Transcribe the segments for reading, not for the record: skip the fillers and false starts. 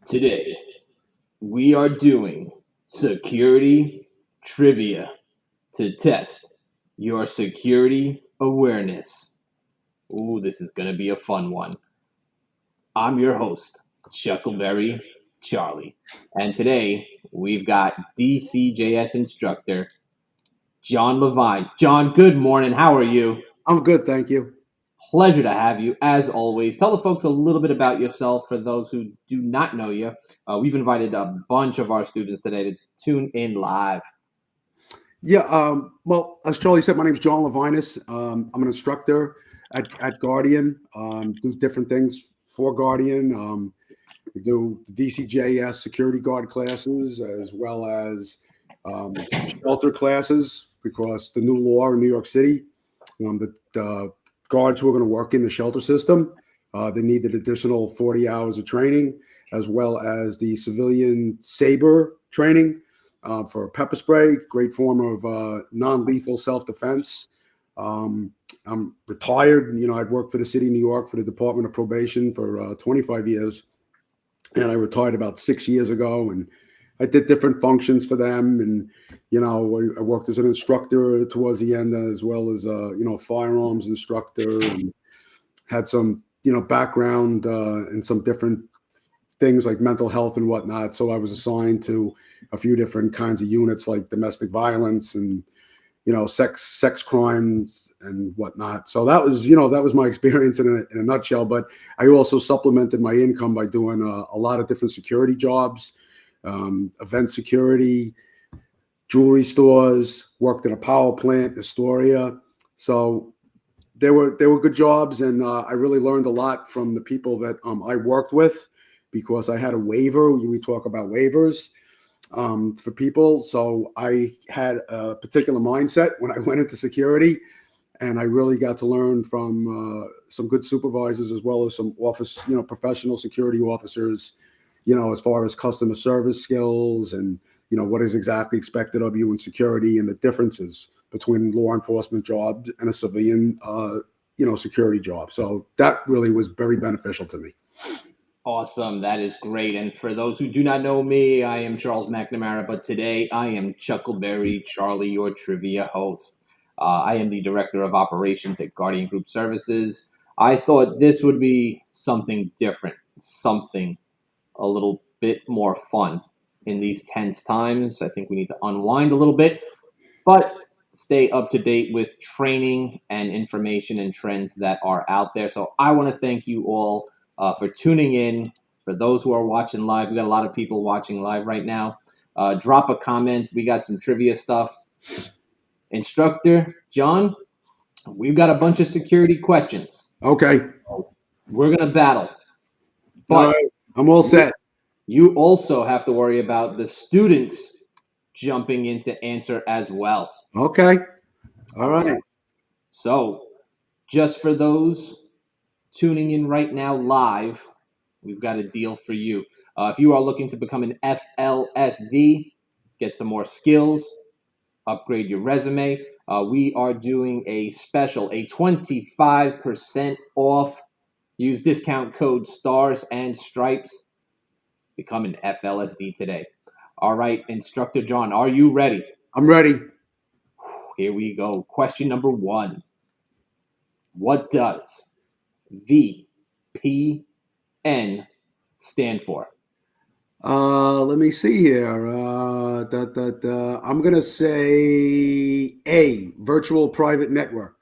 Today, we are doing security trivia to test your security awareness. Ooh, this is going to be a fun one. I'm your host, Chuckleberry Charlie. And today, we've got DCJS instructor, John Levine. John, good morning. How are you? I'm good, thank you. Pleasure to have you, as always. Tell the folks a little bit about yourself for those who do not know you. We've invited a bunch of our students today to tune in live. Yeah, well, as Charlie said, my name is John Leviness. I'm an instructor at Guardian. Do different things for Guardian. We do the DCJS security guard classes as well as shelter classes because the new law in New York City, the guards who are going to work in the shelter system, they needed additional 40 hours of training as well as the civilian SABRE training. For pepper spray, great form of non-lethal self-defense. I'm retired. I'd worked for the city of New York for the Department of Probation for 25 years, and I retired about 6 years ago. And I did different functions for them, and I worked as an instructor towards the end, as well as firearms instructor, and had some background in some different things like mental health and whatnot. So I was assigned to a few different kinds of units like domestic violence and sex crimes and whatnot. So that was my experience in a nutshell. But I also supplemented my income by doing a lot of different security jobs, event security, jewelry stores, worked in a power plant, Astoria. So they were good jobs, and I really learned a lot from the people that I worked with, because I had a waiver. We talk about waivers for people. So I had a particular mindset when I went into security, and I really got to learn from some good supervisors as well as some professional security officers, as far as customer service skills and, what is exactly expected of you in security and the differences between law enforcement jobs and a civilian, security job. So that really was very beneficial to me. Awesome. That is great. And for those who do not know me, I am Charles McNamara, but today I am Chuckleberry Charlie, your trivia host. I am the Director of Operations at Guardian Group Services. I thought this would be something different, something a little bit more fun in these tense times. I think we need to unwind a little bit, but stay up to date with training and information and trends that are out there. So I want to thank you all for tuning in. For those who are watching live, we got a lot of people watching live right now. Drop a comment. We got some trivia stuff. Instructor John, we've got a bunch of security questions. Okay. We're going to battle. But all right. I'm all set. You also have to worry about the students jumping in to answer as well. Okay. All right. So, just for those tuning in right now live, we've got a deal for you. If you are looking to become an FLSD, get some more skills, upgrade your resume, we are doing a special, a 25% off. Use discount code STARS and STRIPES. Become an FLSD today. All right, Instructor John, are you ready? I'm ready. Here we go. Question number 1. What does VPN stand for? Let me see here. I'm gonna say A, virtual private network.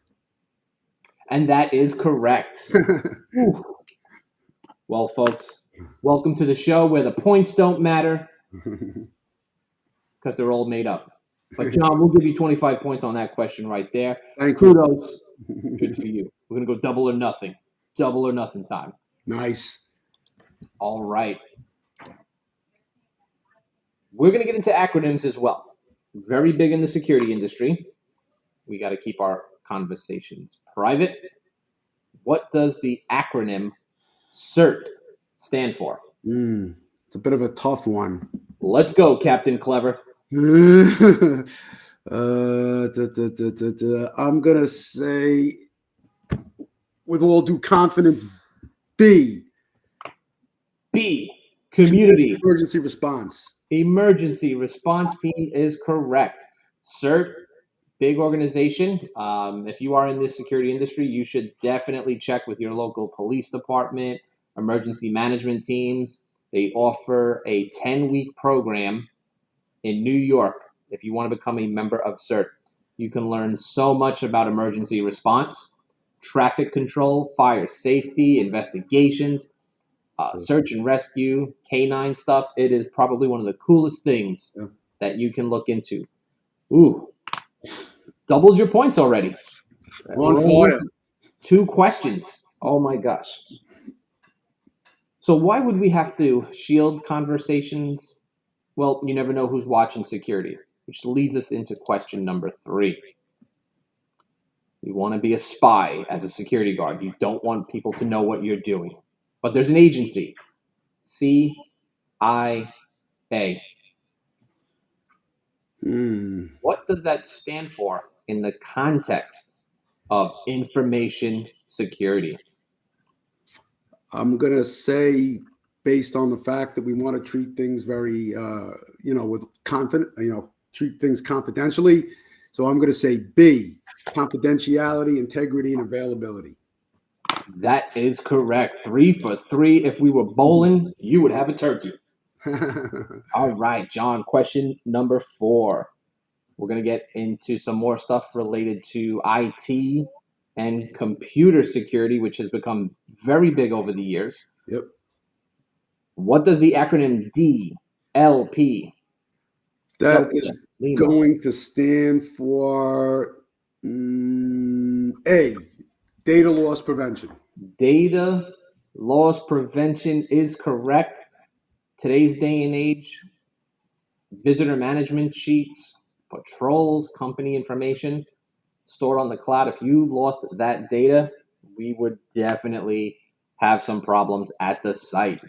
And that is correct. Well, folks, welcome to the show where the points don't matter because they're all made up. But John, we'll give you 25 points on that question right there. Thank you. Kudos. Good for you. We're going to go double or nothing. Double or nothing time. Nice. All right. We're going to get into acronyms as well. Very big in the security industry. We got to keep our conversations private. What does the acronym CERT stand for? It's a bit of a tough one. Let's go, Captain Clever. I'm gonna say, with all due confidence, B. B. Community Emergency response. emergency response team is correct. CERT, big organization. If you are in this security industry, you should definitely check with your local police department, emergency management teams. They offer a 10-week program in New York if you want to become a member of CERT. You can learn so much about emergency response, traffic control, fire safety, investigations, search and rescue, canine stuff. It is probably one of the coolest things that you can look into. Ooh, doubled your points already. On fire. 2 questions. Oh my gosh. So why would we have to shield conversations? Well, you never know who's watching security, which leads us into question number 3. You want to be a spy as a security guard. You don't want people to know what you're doing. But there's an agency, CIA. What does that stand for in the context of information security? I'm going to say, based on the fact that we want to treat things very, with treat things confidentially. So I'm going to say B, confidentiality, integrity, and availability. That is correct. 3 for 3. If we were bowling, you would have a turkey. All right, John, question number 4. We're going to get into some more stuff related to IT and computer security, which has become very big over the years. Yep. What does the acronym DLP? That is going to stand for A, data loss prevention. Data loss prevention is correct. Today's day and age, visitor management sheets, patrols, company information stored on the cloud. If you lost that data, we would definitely have some problems at the site.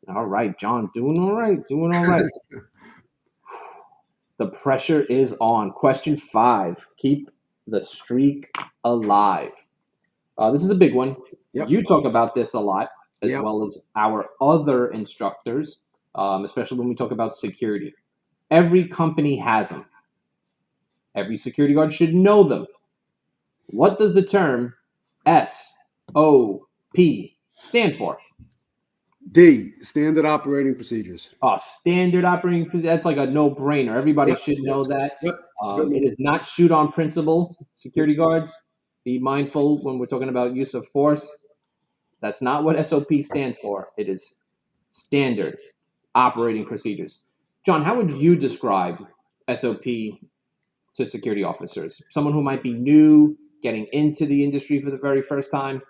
All right, John, doing all right. The pressure is on. Question 5. Keep the streak alive. This is a big one. Yep. You talk about this a lot, as well as our other instructors, especially when we talk about security. Every company has them. Every security guard should know them. What does the term SOP stand for? D, standard operating procedures. Standard operating procedures. That's like a no-brainer. Everybody should know that. It is not shoot on principle, security guards. Be mindful when we're talking about use of force. That's not what SOP stands for. It is standard operating procedures. John, how would you describe SOP to security officers? Someone who might be new, getting into the industry for the very first time?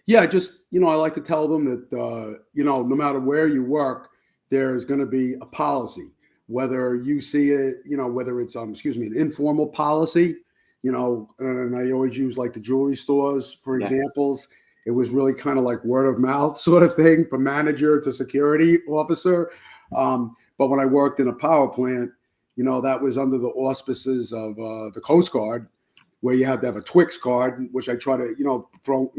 Yeah, just, I like to tell them that, no matter where you work, there's going to be a policy, whether you see it, whether it's, an informal policy, and I always use like the jewelry stores, for examples. It was really kind of like word of mouth sort of thing from manager to security officer. But when I worked in a power plant, that was under the auspices of the Coast Guard, where you had to have a Twix card, which I try to, throw,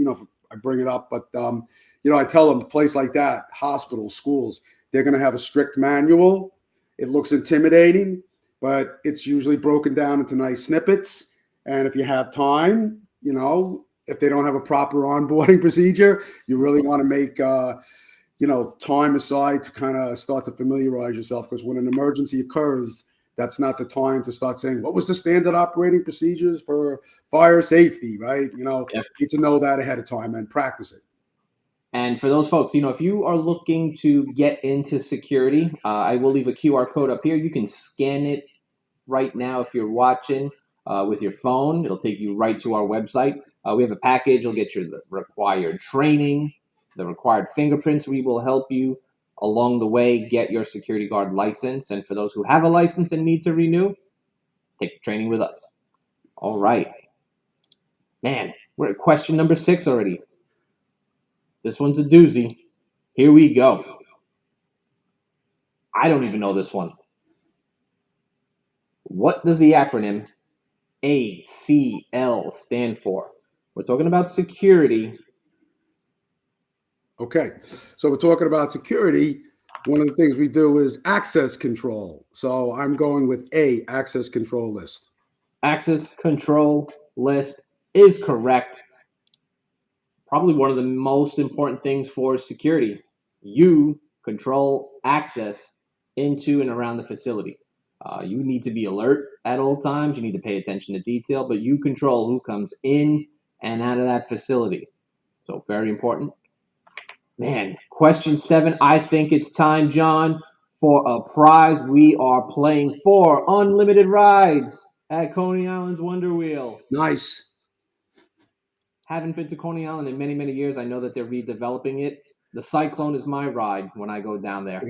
I bring it up. But, I tell them a place like that, hospitals, schools, they're going to have a strict manual. It looks intimidating, but it's usually broken down into nice snippets. And if you have time, if they don't have a proper onboarding procedure, you really want to make, time aside to kind of start to familiarize yourself. Because when an emergency occurs, that's not the time to start saying, what was the standard operating procedures for fire safety, right? You need to know that ahead of time and practice it. And for those folks, if you are looking to get into security, I will leave a QR code up here. You can scan it right now if you're watching with your phone. It'll take you right to our website. We have a package. You'll get your required training, the required fingerprints. We will help you along the way get your security guard license. And for those who have a license and need to renew, take the training with us. All right. Man, we're at question number 6 already. This one's a doozy. Here we go. I don't even know this one. What does the acronym ACL stand for? We're talking about security. Okay, so we're talking about security. One of the things we do is access control. So I'm going with A, access control list. Access control list is correct. Probably one of the most important things for security. You control access into and around the facility. You need to be alert at all times. You need to pay attention to detail, but you control who comes in and out of that facility. So, very important. Man, question 7. I think it's time, John, for a prize. We are playing for unlimited rides at Coney Island's Wonder Wheel. Nice. Haven't been to Coney Island in many, many years. I know that they're redeveloping it. The Cyclone is my ride when I go down there.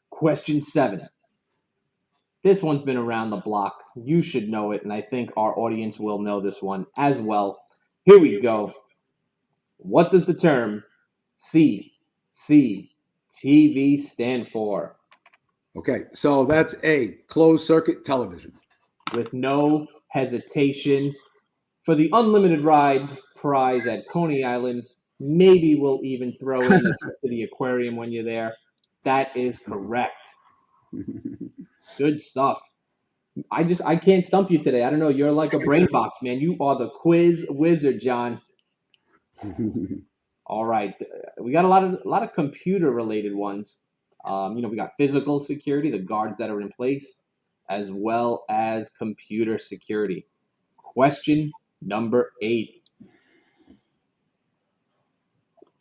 Question 7. This one's been around the block. You should know it, and I think our audience will know this one as well. Here we go. What does the term CCTV stand for? Okay, so that's A, closed circuit television. With no hesitation, for the unlimited ride prize at Coney Island, maybe we'll even throw in the trip to the aquarium when you're there. That is correct. Good stuff. I can't stump you today. I don't know. You're like a brain box, man. You are the quiz wizard, John. All right, we got a lot of computer related ones. We got physical security, the guards that are in place, as well as computer security. Question number 8.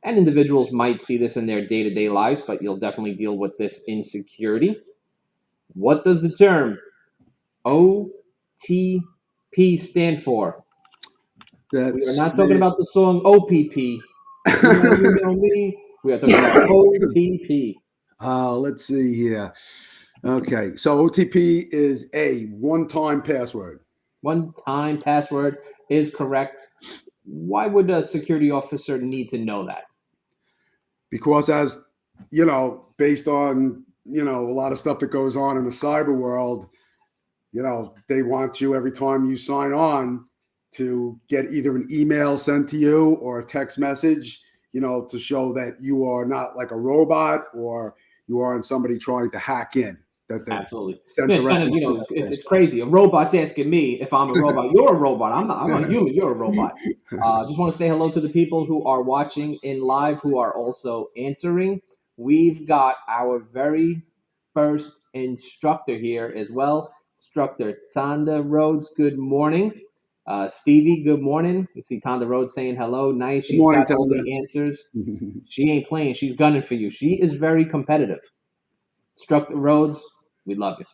And individuals might see this in their day-to-day lives, but you'll definitely deal with this in security. What does the term OTP stand for? We are That's not talking about the song OPP. You know me. We are talking about OTP. Let's see here. Okay, so OTP is A, one-time password. One-time password is correct. Why would a security officer need to know that? Because as you know, based on a lot of stuff that goes on in the cyber world, they want you every time you sign on to get either an email sent to you or a text message, to show that you are not like a robot or you aren't somebody trying to hack in. That Absolutely. sent Yeah, it's kind of, directly to that it's person. crazy. A robot's asking me if I'm a robot. You're a robot. I'm not. I'm a human. You're a robot. Just want to say hello to the people who are watching in live, who are also answering. We've got our very first instructor here as well. Instructor Tanda Rhodes, good morning. Stevie, good morning. You see Tanda Rhodes saying hello. Nice. Good She's morning, got all Tanda. the answers. She ain't playing. She's gunning for you. She is very competitive. Instructor Rhodes, we love you.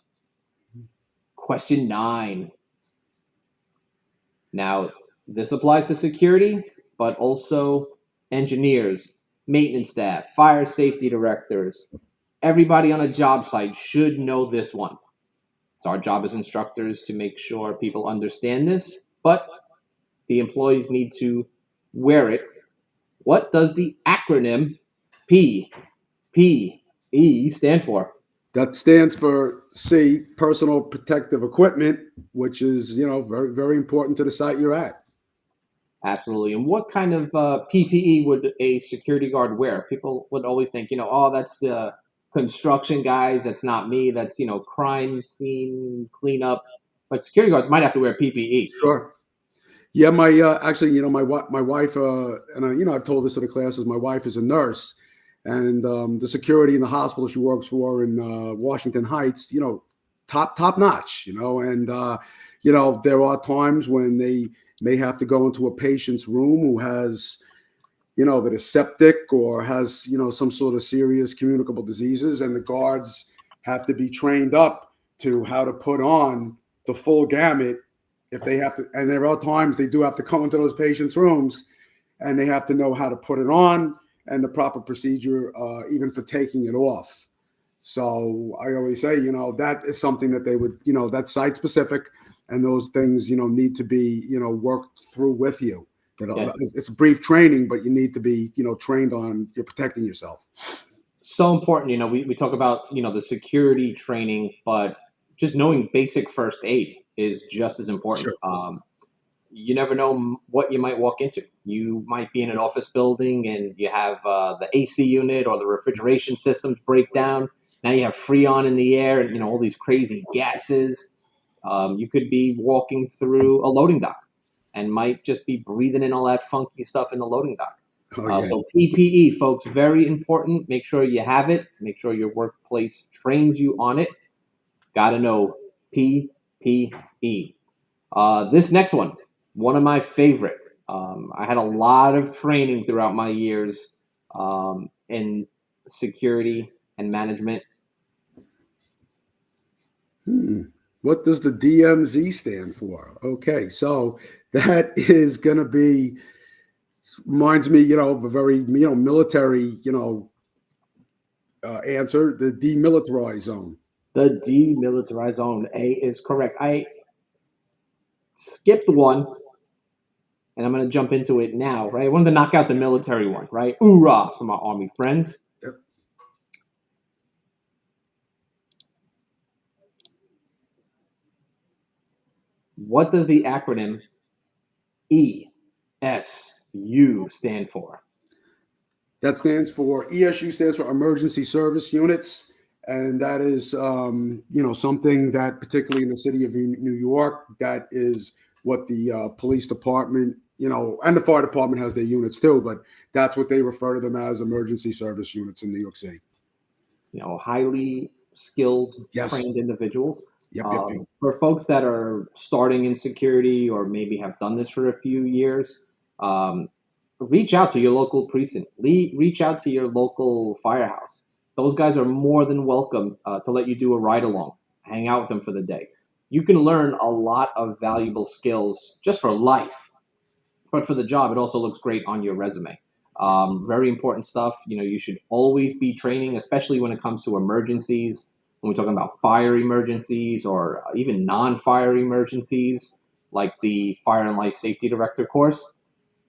Question 9. Now, this applies to security, but also engineers, maintenance staff, fire safety directors. Everybody on a job site should know this one. It's our job as instructors to make sure people understand this, but the employees need to wear it. What does the acronym PPE stand for? That stands for C, personal protective equipment, which is very very important to the site you're at. Absolutely. And what kind of PPE would a security guard wear? People would always think, oh, that's the construction guys. That's not me. That's, crime scene cleanup. But security guards might have to wear PPE. Sure. Yeah, my actually, my wife, and I've told this to the classes. My wife is a nurse, and the security in the hospital she works for in Washington Heights, top notch, and there are times when they may have to go into a patient's room who has, that is septic or has, some sort of serious communicable diseases, and the guards have to be trained up to how to put on the full gamut if they have to. And there are times they do have to come into those patients' rooms and they have to know how to put it on and the proper procedure, even for taking it off. So I always say, that is something that they would, that's site specific, and those things, need to be, worked through with you. Yeah. It's a brief training, but you need to be, trained on you're protecting yourself. So important. We talk about, the security training, but just knowing basic first aid is just as important. Sure. you never know what you might walk into. You might be in an office building and you have the AC unit or the refrigeration systems break down. Now you have Freon in the air and all these crazy gases. You could be walking through a loading dock and might just be breathing in all that funky stuff in the loading dock. Oh yeah. So PPE, folks, very important. Make sure you have it. Make sure your workplace trains you on it. Got to know PPE. This next one of my favorite. I had a lot of training throughout my years in security and management. What does the DMZ stand for? Okay, so that is going to be, reminds me, of a very, military, answer, the Demilitarized Zone. The Demilitarized Zone. A is correct. I skipped one, and I'm going to jump into it now, right? I wanted to knock out the military one, right? Hoorah for my Army friends. Yep. What does the acronym ESU stand for? That stands for, ESU stands for Emergency Service Units. And that is, something that particularly in the city of New York, that is what the police department, and the fire department has their units too, but that's what they refer to them as, emergency service units in New York City. Highly skilled, Yes. trained individuals. Yep. For folks that are starting in security or maybe have done this for a few years, reach out to your local precinct. Reach out to your local firehouse. Those guys are more than welcome to let you do a ride along, hang out with them for the day. You can learn a lot of valuable skills just for life, but for the job, it also looks great on your resume. Very important stuff. You should always be training, especially when it comes to emergencies. When we're talking about fire emergencies or even non-fire emergencies, like the Fire and Life Safety Director course,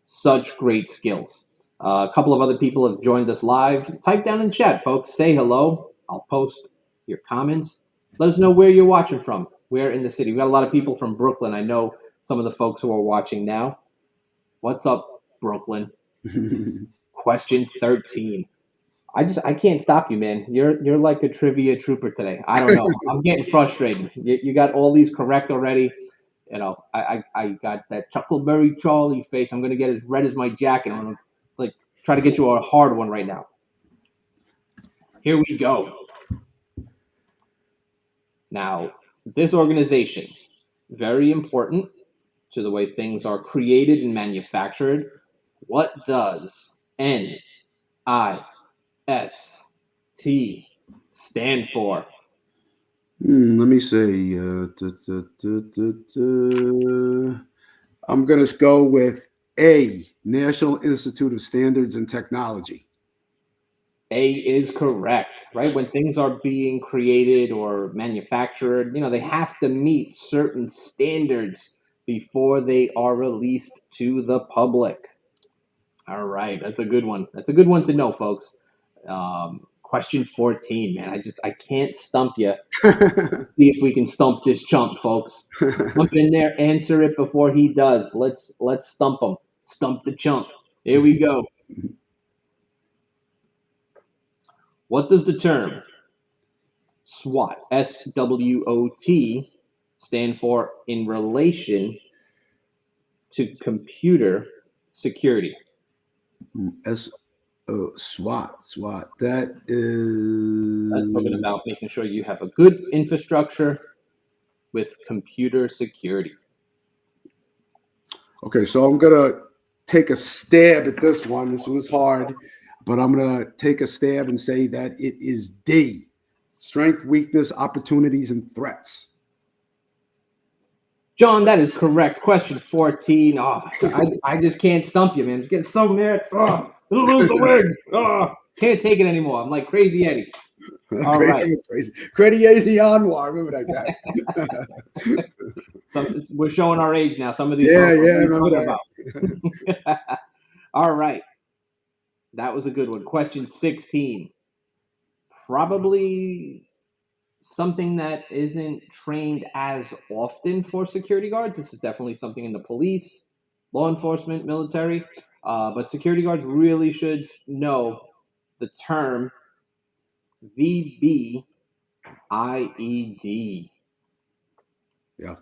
such great skills. A couple of other people have joined us live. Type down in chat, folks. Say hello. I'll post your comments. Let us know where you're watching from. Where in the city. We got a lot of people from Brooklyn. I know some of the folks who are watching now. What's up, Brooklyn? Question 13. I can't stop you, man. You're like a trivia trooper today. I don't know. I'm getting frustrated. You got all these correct already. I got that Chuckleberry Charlie face. I'm gonna get as red as my jacket. I'm gonna try to get you a hard one right now. Here we go. Now, this organization, very important to the way things are created and manufactured. What does NIST stand for? Let me see. I'm going to go with A, National Institute of Standards and Technology. A is correct, right? When things are being created or manufactured, they have to meet certain standards before they are released to the public. All right, that's a good one. That's a good one to know, folks. Question 14, man. I can't stump you. See if we can stump this chump, folks. Jump in there, answer it before he does. Let's stump him. Stump the chump. Here we go. What does the term SWOT, SWOT, stand for in relation to computer security? SWOT. That is. That's talking about making sure you have a good infrastructure with computer security. Okay, so I'm going to take a stab at this one. This was hard, but I'm going to take a stab and say that it is D, strength, weakness, opportunities, and threats. John, that is correct. Question 14. Oh, I just can't stump you, man. I'm just getting so mad. Oh, lose the word. Oh, can't take it anymore. I'm like Crazy Eddie. All right. Crazy Eddie Anwar. Remember that guy. We're showing our age now. Some of these. Yeah, remember that. All right. That was a good one. Question 16. Probably something that isn't trained as often for security guards. This is definitely something in the police, law enforcement, military. But security guards really should know the term VBIED. Yeah.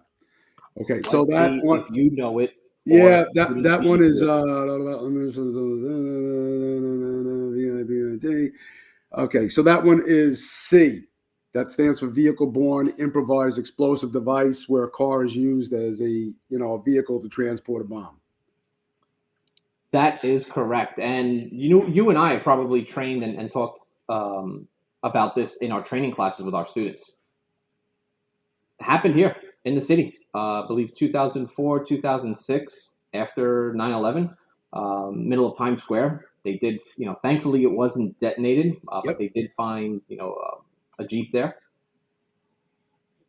Okay. So Let's that see one, if you know it or yeah, that wouldn't that one be is good. okay. So that one is C. That stands for vehicle-borne improvised explosive device, where a car is used as a vehicle to transport a bomb. That is correct. And you and I have probably trained and talked about this in our training classes with our students. It happened here in the city, I believe 2004, 2006, after 9/11, middle of Times Square. They did, thankfully it wasn't detonated, but Yep. they did find, a Jeep there.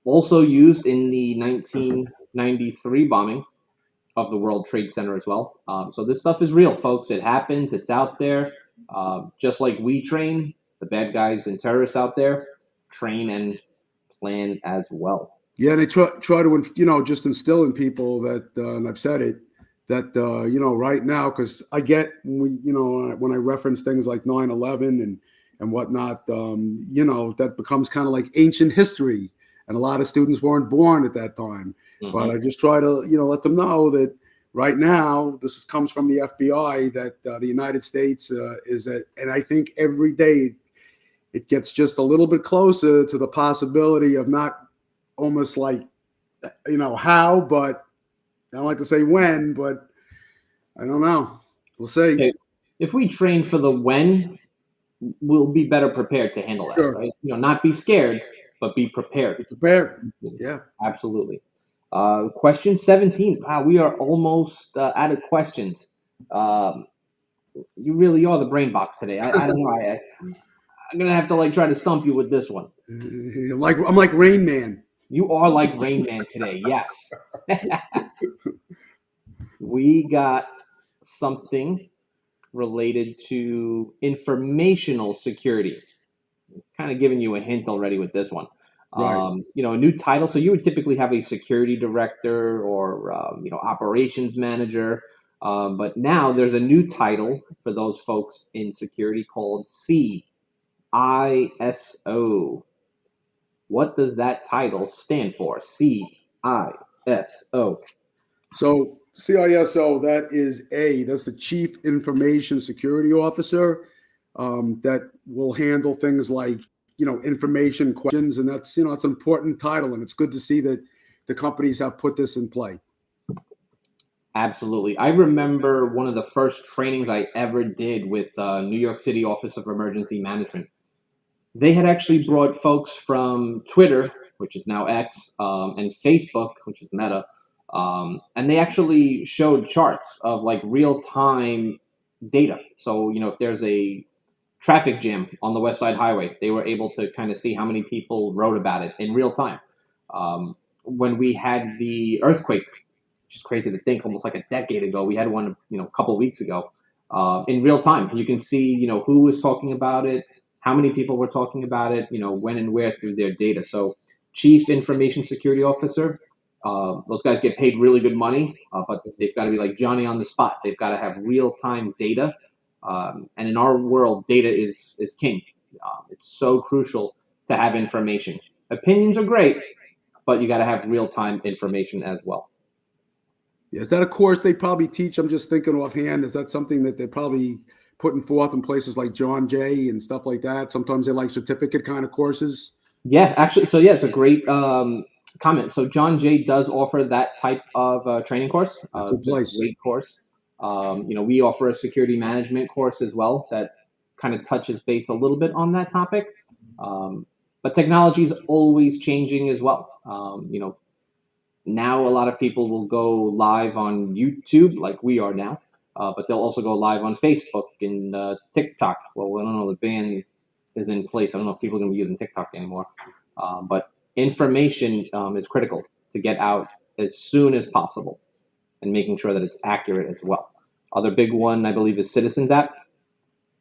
Also used in the 1993 bombing of the World Trade Center as well. So this stuff is real, folks. It happens. It's out there. Just like we train, the bad guys and terrorists out there train and plan as well. Yeah, they try to just instill in people that, and I've said it, that right now, because I get when I reference things like 9/11 and whatnot, that becomes kind of like ancient history, and a lot of students weren't born at that time. But Mm-hmm. I just try to let them know that right now comes from the FBI, that the United States is at, and I think every day it gets just a little bit closer to the possibility of not almost like how, but I don't like to say when, but I don't know. We'll see. Okay. If we train for the when, we'll be better prepared to handle that, Sure. right? Not be scared, but be Be prepared. prepared. Yeah. Absolutely. Question 17. Wow, we are almost out of questions. Um, you really are the brain box today. I don't know. I'm gonna have to try to stump you with this one. I'm like Rain Man. You are like Rain Man today. Yes. We got something related to informational security. Kind of giving you a hint already with this one. Right. A new title. So you would typically have a security director or operations manager, but now there's a new title for those folks in security called CISO. What does that title stand for? CISO. So CISO, that's the Chief Information Security Officer, that will handle things like information questions, and that's it's an important title, and it's good to see that the companies have put this in play. Absolutely. I remember one of the first trainings I ever did with New York City Office of Emergency Management. They had actually brought folks from Twitter, which is now X, and Facebook, which is Meta, and they actually showed charts of real time data. So, if there's a traffic jam on the West Side Highway, they were able to kind of see how many people wrote about it in real time. When we had the earthquake, which is crazy to think, almost like a decade ago, we had one, a couple weeks ago, in real time. You can see, who was talking about it, how many people were talking about it, when and where through their data. So, Chief Information Security Officer, those guys get paid really good money, but they've got to be like Johnny on the spot. They've got to have real time data, and in our world, data is king. It's so crucial to have information. Opinions are great, but you got to have real time information as well. Is that a course they probably teach? I'm just thinking offhand. Is that something that they're probably putting forth in places like John Jay and stuff like that? Sometimes they like certificate kind of courses. Yeah, actually, so yeah, it's a great comment. So John Jay does offer that type of training course. A good It's a place. great course. We offer a security management course as well that kind of touches base a little bit on that topic. But technology is always changing as well. Now a lot of people will go live on YouTube like we are now, but they'll also go live on Facebook and TikTok. Well, I don't know, the ban is in place. I don't know if people are going to be using TikTok anymore. But information is critical to get out as soon as possible and making sure that it's accurate as well. Other big one, I believe, is Citizens app.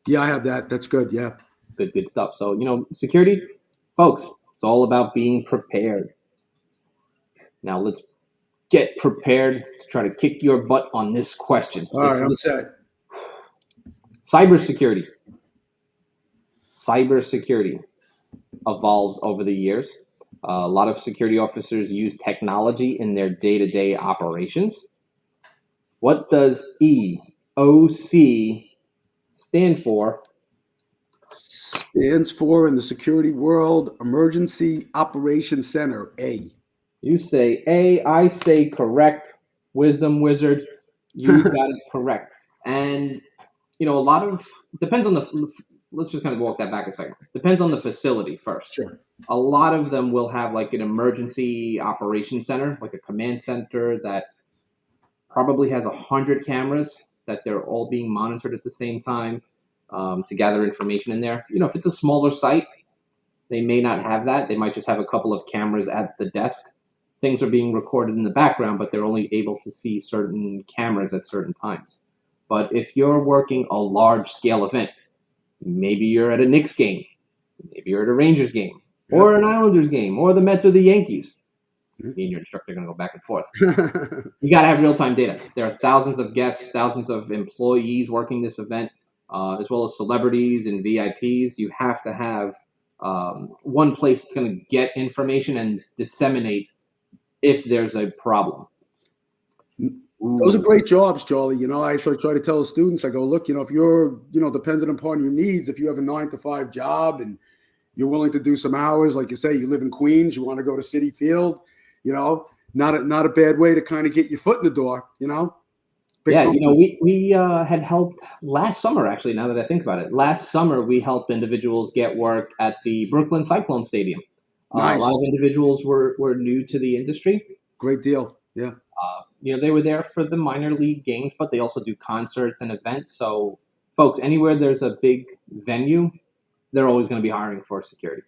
Yeah, I have that. That's good. Yeah. Good stuff. So, security, folks, It's all about being prepared. Now let's get prepared to try to kick your butt on this question. All This right, I'm is set. cybersecurity. Cybersecurity evolved over the years. A lot of security officers use technology in their day-to-day operations. What does EOC stand for? Stands for in the security world, Emergency Operations Center, A. You say A, I say correct. Wisdom wizard, you got it correct. And a lot of depends on the. Let's just kind of walk that back a second. Depends on the facility first. Sure. A lot of them will have like an emergency operations center, like a command center that probably has 100 cameras that they're all being monitored at the same time to gather information in there. If it's a smaller site, they may not have that. They might just have a couple of cameras at the desk. Things are being recorded in the background, but they're only able to see certain cameras at certain times. But if you're working a large scale event, maybe you're at a Knicks game, maybe you're at a Rangers game, or an Islanders game, or the Mets or the Yankees. Me and your instructor are going to go back and forth. You got to have real-time data. There are thousands of guests, thousands of employees working this event, as well as celebrities and VIPs. You have to have one place that's going to get information and disseminate if there's a problem. Those are great jobs, Charlie. I try to tell the students, I go, look, if you're, dependent upon your needs, if you have a 9-to-5 job and you're willing to do some hours, like you say, you live in Queens, you want to go to Citi Field, not a bad way to kind of get your foot in the door, Big Yeah, company. we had helped last summer, actually, now that I think about it. Last summer, we helped individuals get work at the Brooklyn Cyclone Stadium. A lot Nice. of individuals were new to the industry. Great deal. Yeah. They were there for the minor league games, but they also do concerts and events. So, folks, anywhere there's a big venue, they're always going to be hiring for security.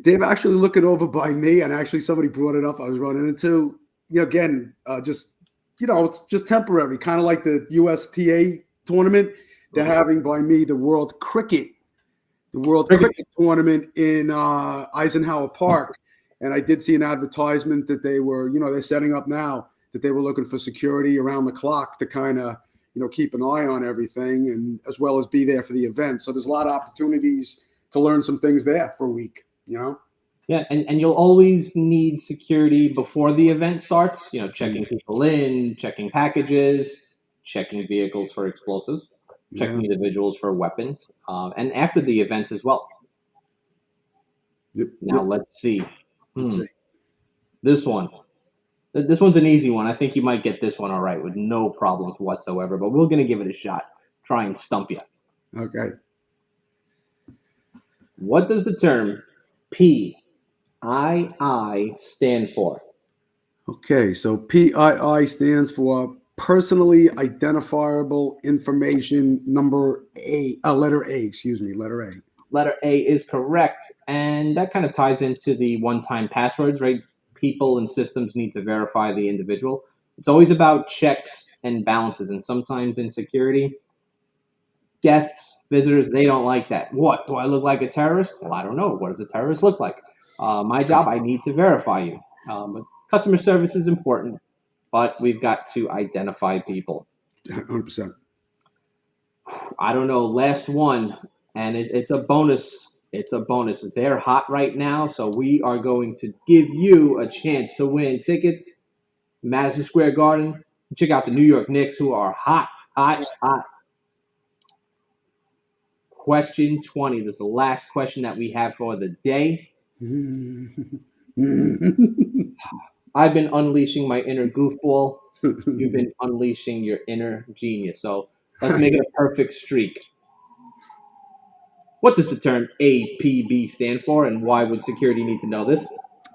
They're actually looking over by me, and actually somebody brought it up. I was running into, again, just, it's just temporary, kind of like the USTA tournament. They're having by me the World Cricket Tournament in Eisenhower Park. And I did see an advertisement that they were, they're setting up now that they were looking for security around the clock to kind of, keep an eye on everything and as well as be there for the event. So there's a lot of opportunities to learn some things there for a week, Yeah, and you'll always need security before the event starts, checking people in, checking packages, checking vehicles for explosives, checking individuals for weapons, and after the events as well. Yep. Now, let's see. Let's see. This one. This one's an easy one. I think you might get this one all right with no problems whatsoever, but we're going to give it a shot. Try and stump you. Okay. What does the term PII stand for? Okay, so PII stands for personally identifiable information letter A, letter A. Letter A is correct, and that kind of ties into the one-time passwords, right? People and systems need to verify the individual. It's always about checks and balances, and sometimes in security, guests, visitors, they don't like that. What, do I look like a terrorist? Well, I don't know. What does a terrorist look like? My job, I need to verify you. But customer service is important, but we've got to identify people. 100%. I don't know. Last one, and it's a bonus. It's a bonus. They're hot right now, so we are going to give you a chance to win tickets. Madison Square Garden. Check out the New York Knicks, who are hot, hot, hot. Question 20. This is the last question that we have for the day. I've been unleashing my inner goofball. You've been unleashing your inner genius. So let's make it a perfect streak. What does the term APB stand for, and why would security need to know this?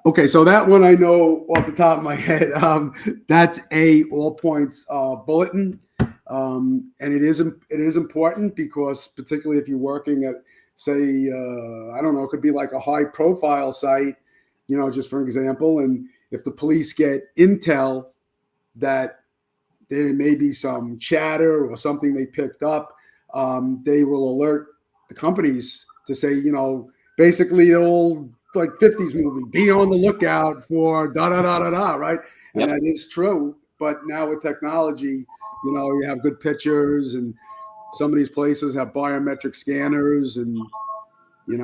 Okay, so that one I know off the top of my head. That's a all points bulletin, and it is important because particularly if you're working at, say, I don't know, it could be like a high profile site, just for example, and if the police get intel that there may be some chatter or something they picked up, they will alert the companies to say, basically they'll like 50s movie. Be on the lookout for da da da da da, right? And Yep. that is true. But now with technology, you have good pictures, and some of these places have biometric scanners, and big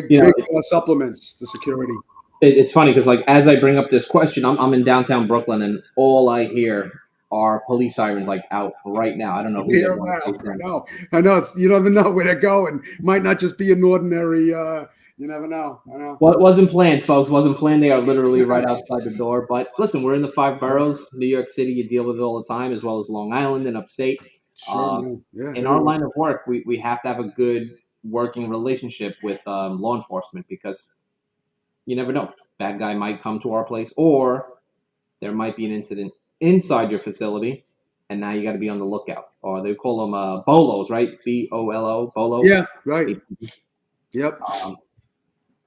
You know, big supplements to security. it's funny because, like, as I bring up this question, I'm in downtown Brooklyn, and all I hear are police sirens, like, out right now. I don't know who they're Here going to now, chase I down. know, I know. You don't even know where they're going. Might not just be an ordinary. You never know. I know. Well, it wasn't planned, folks. Wasn't planned. They are literally right outside the door. But listen, we're in the five boroughs. New York City, you deal with it all the time, as well as Long Island and upstate. Sure, Um, man. Yeah, in our everywhere. line of work, we have to have a good working relationship with law enforcement because you never know. Bad guy might come to our place, or there might be an incident inside your facility, and now you got to be on the lookout. Or they call them BOLOs, right? BOLO, BOLO. Yeah, right. Yep. Um,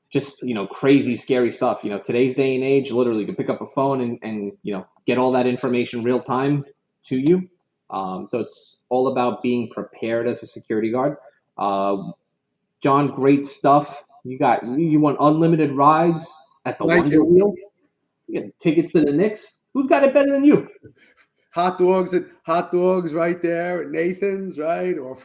just crazy scary stuff. Today's day and age, literally you can pick up a phone and get all that information real time to you. So it's all about being prepared as a security guard. uh, John, great stuff. You want unlimited rides at the Thank Wonder you. Wheel. You get tickets to the Knicks. Who's got it better than you? Hot dogs right there at Nathan's, right? Or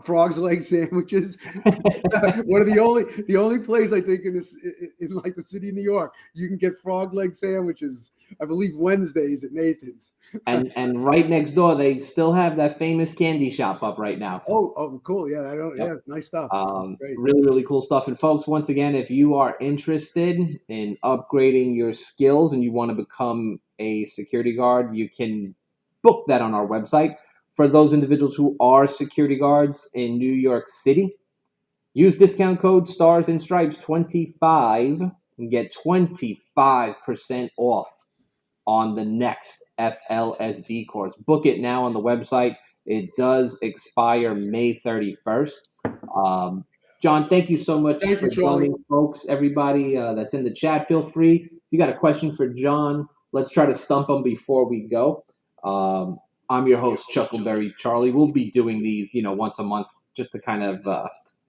frogs leg sandwiches. One of the only place I think in like the city of New York you can get frog leg sandwiches. I believe Wednesdays at Nathan's. And right next door, they still have that famous candy shop up right now. Oh, cool. Yeah, I don't. Yep. Yeah, nice stuff. Great. Really, really cool stuff. And folks, once again, if you are interested in upgrading your skills and you want to become a security guard, you can book that on our website. For those individuals who are security guards in New York City, use discount code STARS and Stripes 25 and get 25% off on the next FLSD course. Book it now on the website. It does expire May 31st. Um, John, thank you so much Thank you, for Charlie. joining, folks. Everybody that's in the chat, feel free. If you got a question for John, let's try to stump him before we go. I'm your host, Chuckleberry Charlie. We'll be doing these, once a month, just to kind of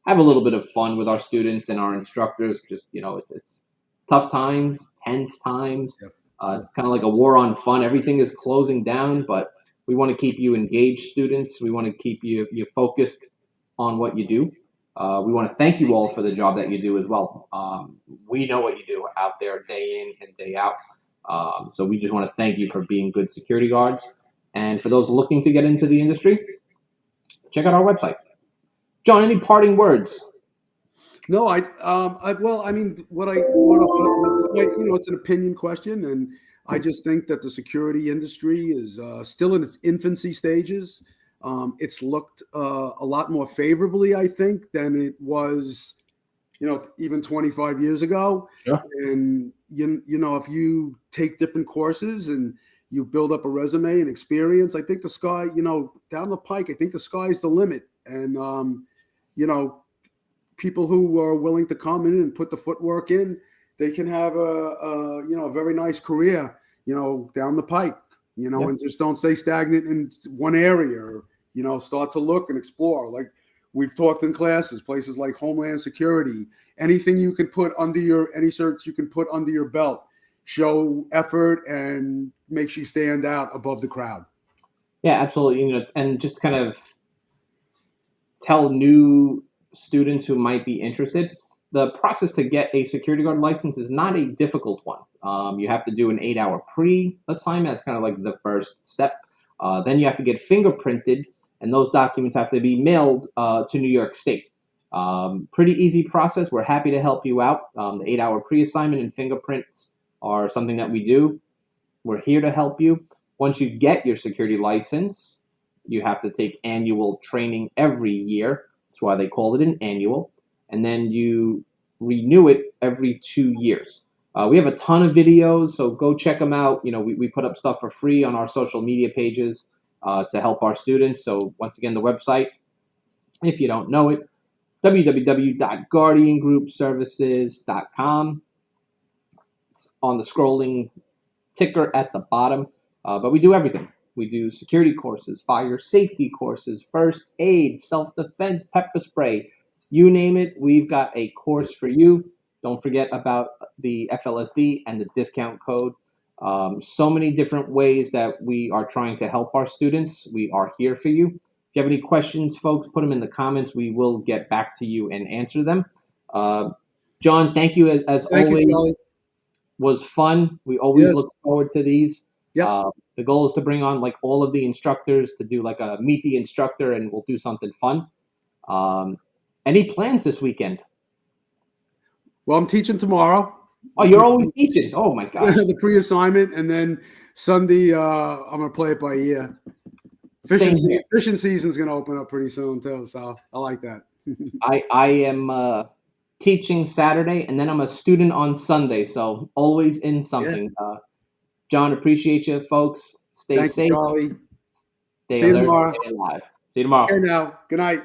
have a little bit of fun with our students and our instructors. Just it's tough times, tense times. Yep. It's kind of like a war on fun. Everything is closing down, but we want to keep you engaged, students. We want to keep you focused on what you do. We want to thank you all for the job that you do as well. We know what you do out there day in and day out. So we just want to thank you for being good security guards. And for those looking to get into the industry, check out our website. John, any parting words? No, well, I mean, it's an opinion question, and I just think that the security industry is still in its infancy stages. It's looked a lot more favorably, I think, than it was, even 25 years ago. Sure. And if you take different courses and you build up a resume and experience, I think the sky, down the pike, I think the sky's the limit. And you know, people who are willing to come in and put the footwork in, they can have a very nice career, down the pike, Yeah. and just don't stay stagnant in one area, or, start to look and explore. Like we've talked in classes, places like Homeland Security, anything you can put under any certs you can put under your belt, show effort and makes you stand out above the crowd. Yeah, absolutely. And just kind of tell new students who might be interested, the process to get a security guard license is not a difficult one. You have to do an 8-hour pre-assignment. That's kind of like the first step. Then you have to get fingerprinted, and those documents have to be mailed to New York State. Pretty easy process. We're happy to help you out. The 8-hour pre-assignment and fingerprints are something that we do. We're here to help you. Once you get your security license, you have to take annual training every year. That's why they call it an annual. And then you renew it every 2 years. We have a ton of videos, so go check them out. We put up stuff for free on our social media pages to help our students. So once again, the website, if you don't know it, www.guardiangroupservices.com. It's on the scrolling ticker at the bottom. But we do everything. We do security courses, fire safety courses, first aid, self-defense, pepper spray. You name it, we've got a course for you. Don't forget about the FLSD and the discount code. So many different ways that we are trying to help our students. We are here for you. If you have any questions, folks, put them in the comments. We will get back to you and answer them. John, thank you as Thank you, always. Charlie. Was fun. We always Yes. look forward to these. Yep. The goal is to bring on like all of the instructors to do like a meet the instructor, and we'll do something fun. Any plans this weekend? Well, I'm teaching tomorrow. Oh, you're always teaching. Oh my gosh. The pre-assignment, and then Sunday I'm gonna play it by ear. Same here. Fishing season's gonna open up pretty soon too, so I like that. I am teaching Saturday, and then I'm a student on Sunday, so always in something. John, appreciate you, folks. Stay Thank you, safe. Charlie. Stay See you alert. tomorrow. Stay alive. See you tomorrow. Okay, now. Good night.